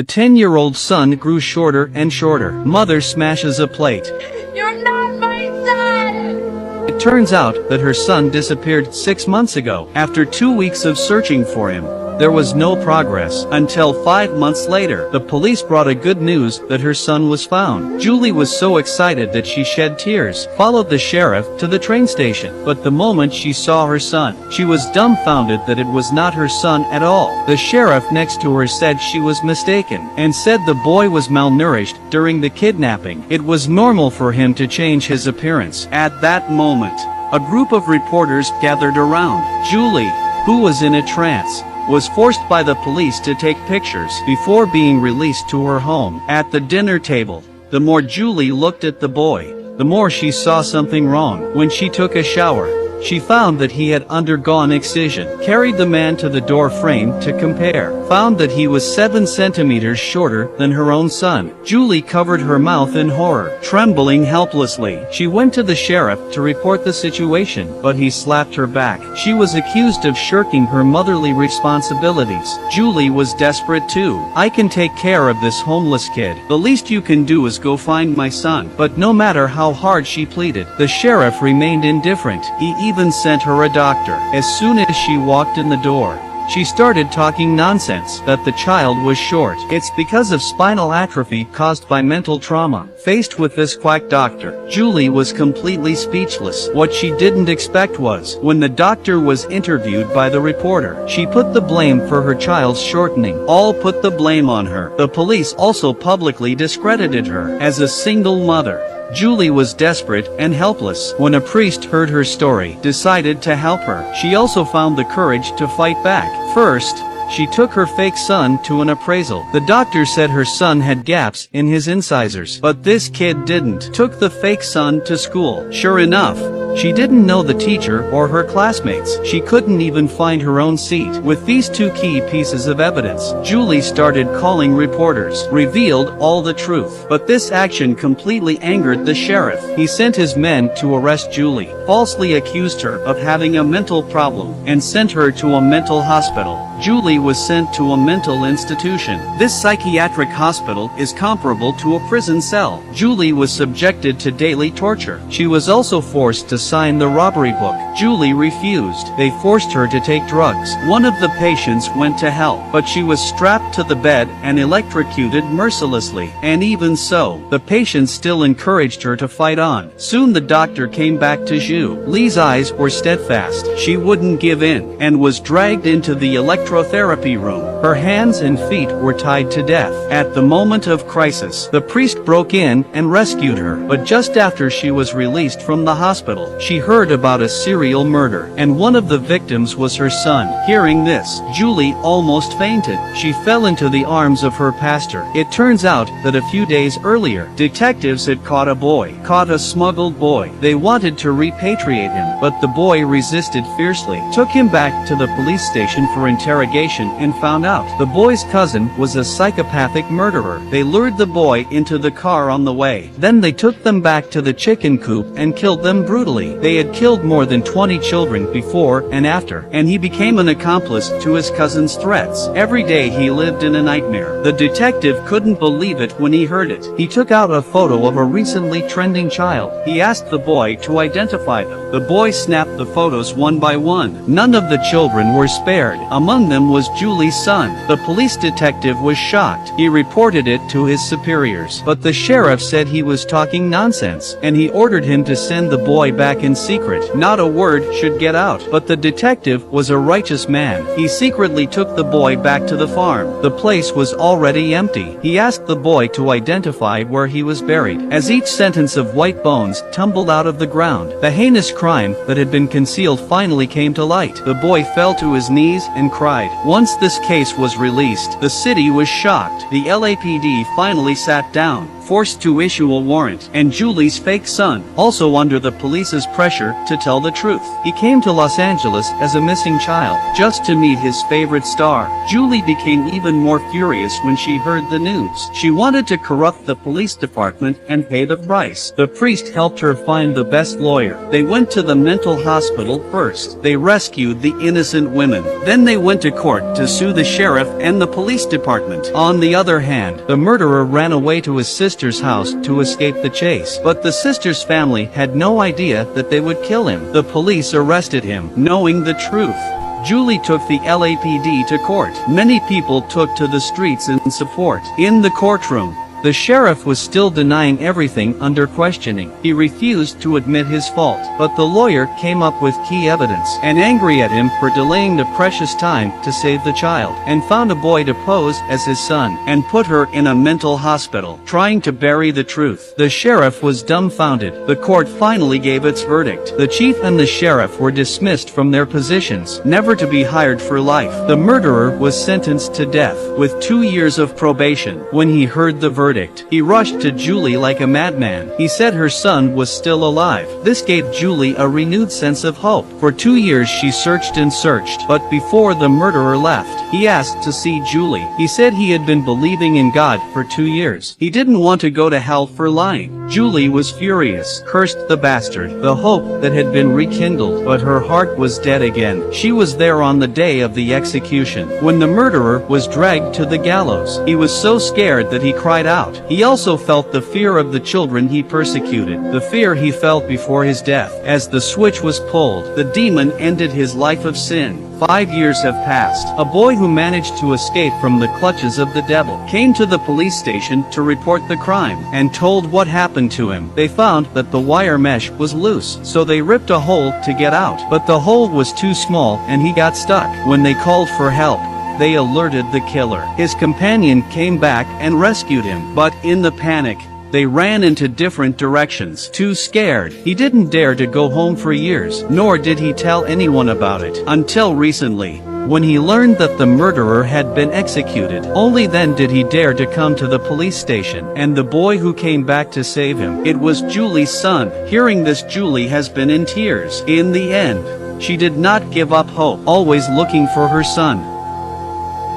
The 10-year-old son grew shorter and shorter. Mother smashes a plate. You're not my son! It turns out that her son disappeared 6 months ago. After 2 weeks of searching for him, there was no progress until 5 months later. The police brought a good news that her son was found. Julie was so excited that she shed tears, followed the sheriff to the train station. But the moment she saw her son, she was dumbfounded that it was not her son at all. The sheriff next to her said she was mistaken, and said the boy was malnourished during the kidnapping. It was normal for him to change his appearance. At that moment, a group of reporters gathered around. Julie, who was in a trance, was forced by the police to take pictures before being released to her home. At the dinner table, the more Julie looked at the boy, the more she saw something wrong. When she took a shower, she found that he had undergone excision. Carried the man to the door frame to compare. Found that he was 7 centimeters shorter than her own son. Julie covered her mouth in horror, trembling helplessly. She went to the sheriff to report the situation, but he slapped her back. She was accused of shirking her motherly responsibilities. Julie was desperate too. I can take care of this homeless kid. The least you can do is go find my son. But no matter how hard she pleaded, the sheriff remained indifferent. He even sent her a doctor. As soon as she walked in the door, she started talking nonsense that the child was short. It's because of spinal atrophy caused by mental trauma. Faced with this quack doctor, Julie was completely speechless. What she didn't expect was, when the doctor was interviewed by the reporter, she put the blame for her child's shortening. All put the blame on her. The police also publicly discredited her as a single mother. Julie was desperate and helpless. When a priest heard her story, decided to help her. She also found the courage to fight back. First, she took her fake son to an appraisal. The doctor said her son had gaps in his incisors, but this kid didn't. Took the fake son to school. Sure enough, she didn't know the teacher or her classmates. She couldn't even find her own seat. With these 2 key pieces of evidence, Julie started calling reporters, revealed all the truth. But this action completely angered the sheriff. He sent his men to arrest Julie, falsely accused her of having a mental problem, and sent her to a mental hospital. Julie was sent to a mental institution. This psychiatric hospital is comparable to a prison cell. Julie was subjected to daily torture. She was also forced to sign the robbery book. Julie refused. They forced her to take drugs. One of the patients went to help, but she was strapped to the bed and electrocuted mercilessly. And even so, the patient still encouraged her to fight on. Soon the doctor came back to Julie's eyes were steadfast. She wouldn't give in, and was dragged into the electrotherapy room. Her hands and feet were tied to death. At the moment of crisis, the priest broke in and rescued her. But just after she was released from the hospital, she heard about a serial murder, and one of the victims was her son. Hearing this, Julie almost fainted. She fell into the arms of her pastor. It turns out that a few days earlier, detectives had caught a smuggled boy. They wanted to repatriate him, but the boy resisted fiercely. Took him back to the police station for interrogation and found out the boy's cousin was a psychopathic murderer. They lured the boy into the car on the way. Then they took them back to the chicken coop and killed them brutally. They had killed more than 20 children before and after, and he became an accomplice to his cousin's threats. Every day he lived in a nightmare. The detective couldn't believe it when he heard it. He took out a photo of a recently trending child. He asked the boy to identify them. The boy snapped the photos one by one. None of the children were spared. Among them was Julie's son. The police detective was shocked. He reported it to his superiors, but the sheriff said he was talking nonsense, and he ordered him to send the boy back in secret. Not a word should get out. But the detective was a righteous man. He secretly took the boy back to the farm. The place was already empty. He asked the boy to identify where he was buried. As each sentence of white bones tumbled out of the ground, the heinous crime that had been concealed finally came to light. The boy fell to his knees and cried. Once this case was released, the city was shocked. The LAPD finally sat down, forced to issue a warrant, and Julie's fake son, also under the police's pressure to tell the truth. He came to Los Angeles as a missing child, just to meet his favorite star. Julie became even more furious when she heard the news. She wanted to corrupt the police department and pay the price. The priest helped her find the best lawyer. They went to the mental hospital first. They rescued the innocent women. Then they went to court to sue the sheriff and the police department. On the other hand, the murderer ran away to his sister's house to escape the chase. But the sister's family had no idea that they would kill him. The police arrested him, knowing the truth. Julie took the LAPD to court. Many people took to the streets in support. In the courtroom, the sheriff was still denying everything under questioning. He refused to admit his fault, but the lawyer came up with key evidence, and angry at him for delaying the precious time to save the child, and found a boy to pose as his son, and put her in a mental hospital, trying to bury the truth. The sheriff was dumbfounded. The court finally gave its verdict. The chief and the sheriff were dismissed from their positions, never to be hired for life. The murderer was sentenced to death, with 2 years of probation. When he heard the verdict, he rushed to Julie like a madman. He said her son was still alive. This gave Julie a renewed sense of hope. For 2 years she searched and searched, but before the murderer left, he asked to see Julie. He said he had been believing in God for 2 years. He didn't want to go to hell for lying. Julie was furious, cursed the bastard. The hope that had been rekindled, but her heart was dead again. She was there on the day of the execution, when the murderer was dragged to the gallows. He was so scared that he cried out. He also felt the fear of the children he persecuted, the fear he felt before his death. As the switch was pulled, the demon ended his life of sin. 5 years have passed. A boy who managed to escape from the clutches of the devil came to the police station to report the crime, and told what happened to him. They found that the wire mesh was loose, so they ripped a hole to get out. But the hole was too small, and he got stuck. When they called for help, they alerted the killer. His companion came back and rescued him, but in the panic, they ran into different directions. Too scared, he didn't dare to go home for years, nor did he tell anyone about it, until recently, when he learned that the murderer had been executed. Only then did he dare to come to the police station, and the boy who came back to save him, it was Julie's son. Hearing this, Julie has been in tears. In the end, she did not give up hope, always looking for her son.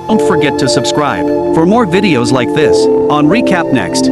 Don't forget to subscribe for more videos like this on Recap Next.